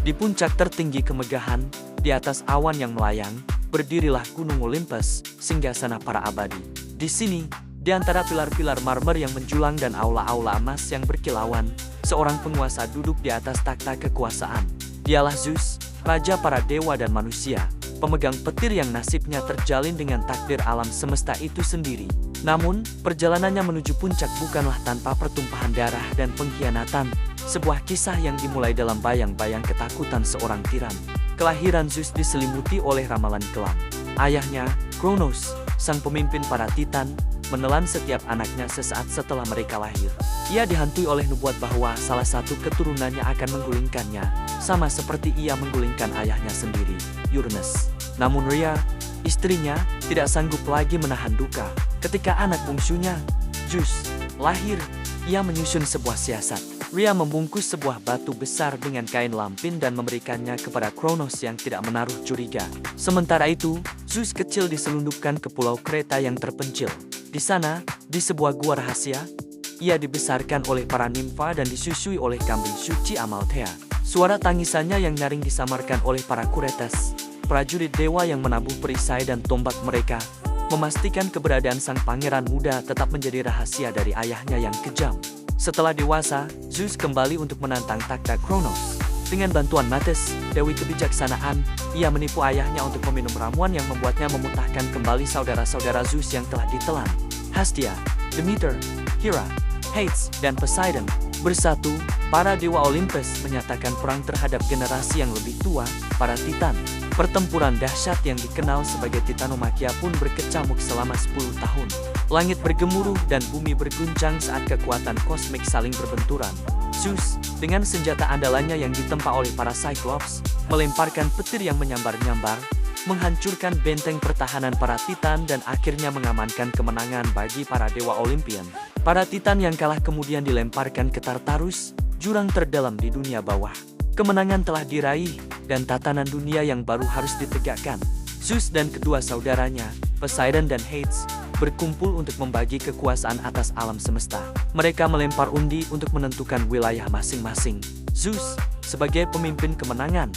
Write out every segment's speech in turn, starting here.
Di puncak tertinggi kemegahan, di atas awan yang melayang, berdirilah Gunung Olympus, singgasana para abadi. Di sini, di antara pilar-pilar marmer yang menjulang dan aula-aula emas yang berkilauan, seorang penguasa duduk di atas takhta kekuasaan. Dialah Zeus, raja para dewa dan manusia, pemegang petir yang nasibnya terjalin dengan takdir alam semesta itu sendiri. Namun, perjalanannya menuju puncak bukanlah tanpa pertumpahan darah dan pengkhianatan, sebuah kisah yang dimulai dalam bayang-bayang ketakutan seorang tiran. Kelahiran Zeus diselimuti oleh ramalan kelam. Ayahnya, Kronos, sang pemimpin para Titan, menelan setiap anaknya sesaat setelah mereka lahir. Ia dihantui oleh nubuat bahwa salah satu keturunannya akan menggulingkannya, sama seperti ia menggulingkan ayahnya sendiri, Uranus. Namun Rhea, istrinya, tidak sanggup lagi menahan duka. Ketika anak bungsunya, Zeus, lahir, ia menyusun sebuah siasat. Rhea membungkus sebuah batu besar dengan kain lampin dan memberikannya kepada Kronos yang tidak menaruh curiga. Sementara itu, Zeus kecil diselundupkan ke pulau Kreta yang terpencil. Di sana, di sebuah gua rahasia, ia dibesarkan oleh para nimfa dan disusui oleh kambing suci Amalthea. Suara tangisannya yang nyaring disamarkan oleh para Kuretes, prajurit dewa yang menabuh perisai dan tombak mereka, memastikan keberadaan sang pangeran muda tetap menjadi rahasia dari ayahnya yang kejam. Setelah dewasa, Zeus kembali untuk menantang takhta Kronos. Dengan bantuan Metis, Dewi Kebijaksanaan, ia menipu ayahnya untuk meminum ramuan yang membuatnya memutahkan kembali saudara-saudara Zeus yang telah ditelan. Hestia, Demeter, Hera, Hades, dan Poseidon bersatu, para dewa Olympus menyatakan perang terhadap generasi yang lebih tua, para Titan. Pertempuran dahsyat yang dikenal sebagai Titanomakia pun berkecamuk selama 10 tahun. Langit bergemuruh dan bumi berguncang saat kekuatan kosmik saling berbenturan. Zeus, dengan senjata andalannya yang ditempa oleh para Cyclops, melemparkan petir yang menyambar-nyambar, menghancurkan benteng pertahanan para Titan dan akhirnya mengamankan kemenangan bagi para dewa Olympian. Para Titan yang kalah kemudian dilemparkan ke Tartarus, jurang terdalam di dunia bawah. Kemenangan telah diraih, dan tatanan dunia yang baru harus ditegakkan. Zeus dan kedua saudaranya, Poseidon dan Hades, berkumpul untuk membagi kekuasaan atas alam semesta. Mereka melempar undi untuk menentukan wilayah masing-masing. Zeus, sebagai pemimpin kemenangan,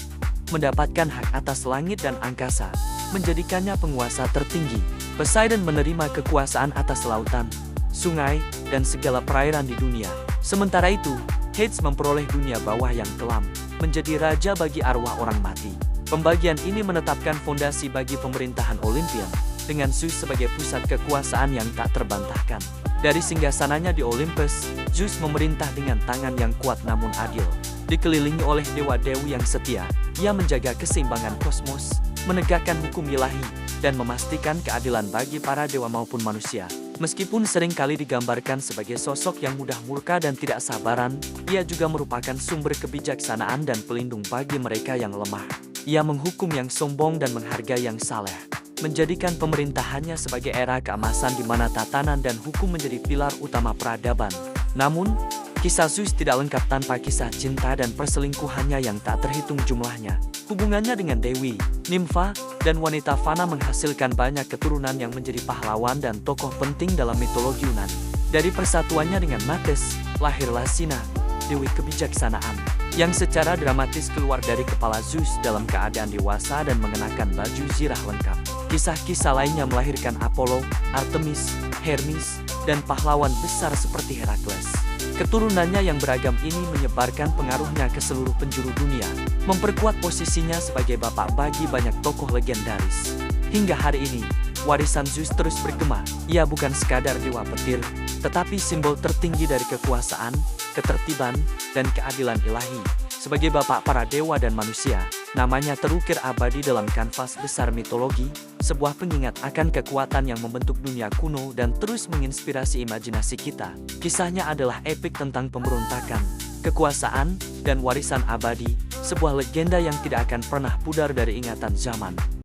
mendapatkan hak atas langit dan angkasa, menjadikannya penguasa tertinggi. Poseidon menerima kekuasaan atas lautan, sungai, dan segala perairan di dunia. Sementara itu, Hades memperoleh dunia bawah yang kelam, menjadi raja bagi arwah orang mati. Pembagian ini menetapkan fondasi bagi pemerintahan Olympian, dengan Zeus sebagai pusat kekuasaan yang tak terbantahkan. Dari singgasananya di Olympus, Zeus memerintah dengan tangan yang kuat namun adil. Dikelilingi oleh dewa-dewi yang setia, ia menjaga keseimbangan kosmos, menegakkan hukum ilahi, dan memastikan keadilan bagi para dewa maupun manusia. Meskipun seringkali digambarkan sebagai sosok yang mudah murka dan tidak sabaran, ia juga merupakan sumber kebijaksanaan dan pelindung bagi mereka yang lemah. Ia menghukum yang sombong dan menghargai yang saleh, menjadikan pemerintahannya sebagai era keemasan di mana tatanan dan hukum menjadi pilar utama peradaban. Namun, kisah Zeus tidak lengkap tanpa kisah cinta dan perselingkuhannya yang tak terhitung jumlahnya. Hubungannya dengan dewi, nimfa, dan wanita fana menghasilkan banyak keturunan yang menjadi pahlawan dan tokoh penting dalam mitologi Yunani. Dari persatuannya dengan Metis, lahirlah Sina, Dewi Kebijaksanaan, yang secara dramatis keluar dari kepala Zeus dalam keadaan dewasa dan mengenakan baju zirah lengkap. Kisah-kisah lainnya melahirkan Apollo, Artemis, Hermes, dan pahlawan besar seperti Herakles. Keturunannya yang beragam ini menyebarkan pengaruhnya ke seluruh penjuru dunia, memperkuat posisinya sebagai bapak bagi banyak tokoh legendaris. Hingga hari ini, warisan Zeus terus bergema. Ia bukan sekadar dewa petir, tetapi simbol tertinggi dari kekuasaan, ketertiban, dan keadilan ilahi. Sebagai bapak para dewa dan manusia, namanya terukir abadi dalam kanvas besar mitologi, sebuah pengingat akan kekuatan yang membentuk dunia kuno dan terus menginspirasi imajinasi kita. Kisahnya adalah epik tentang pemberontakan, kekuasaan, dan warisan abadi, sebuah legenda yang tidak akan pernah pudar dari ingatan zaman.